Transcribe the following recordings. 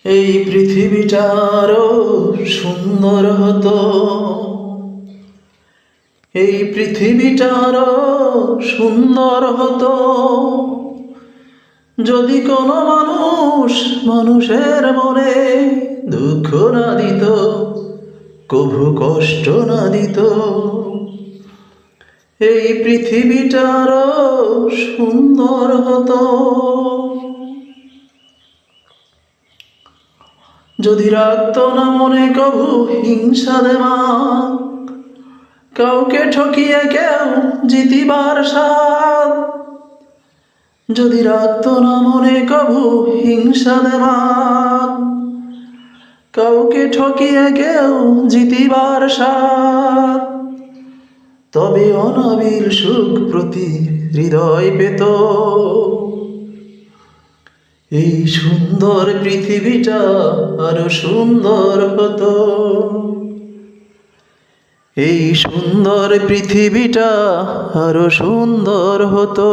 এই পৃথিবীটা আরো সুন্দর হতো, এই পৃথিবীটা আরো সুন্দর হতো যদি কোনো মানুষ মানুষের মনে দুঃখ না দিত, কভু কষ্ট না দিত। এই পৃথিবীটা আরো সুন্দর হতো যদি রাখতো না মনে কভু হিংসা দেমাক, কাউকে ঠকিয়ে কেউ জিতিবার স্বাদ। যদি রাখতো না মনে কভু হিংসা দেমাক, কাউকে ঠকিয়ে কেউ জিতিবার স্বাদ, তবে অনাবিল সুখ প্রতি হৃদয় পেত। এই সুন্দর পৃথিবীটা আরো সুন্দর হতো, এই সুন্দর পৃথিবীটা আরো সুন্দর হতো।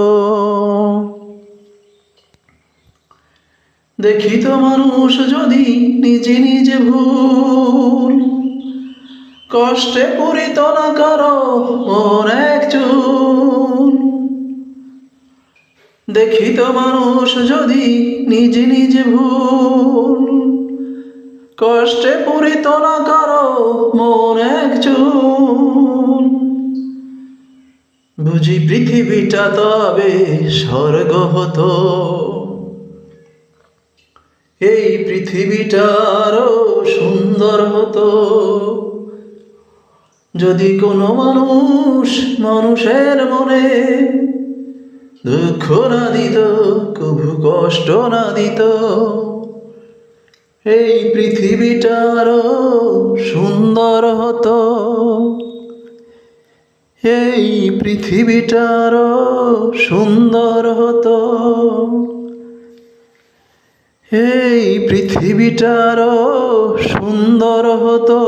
দেখিত মানুষ যদি নিজে নিজে ভুল, কষ্টে পড়িত না কারো মন এক চুল। দেখিত মানুষ যদি নিজে নিজে ভুল, কষ্টে পড়িত না কারো মন এক চুল। বুঝি পৃথিবীটা তবে স্বর্গ হতো, এই পৃথিবীটা আরো সুন্দর হতো যদি কোনো মানুষ মানুষের মনে দুঃখ না দিত, কভু কষ্ট না দিত। এই পৃথিবীটা আরো সুন্দর হতো, এই পৃথিবীটা আরো সুন্দর হতো, এই পৃথিবীটা আরো সুন্দর হতো।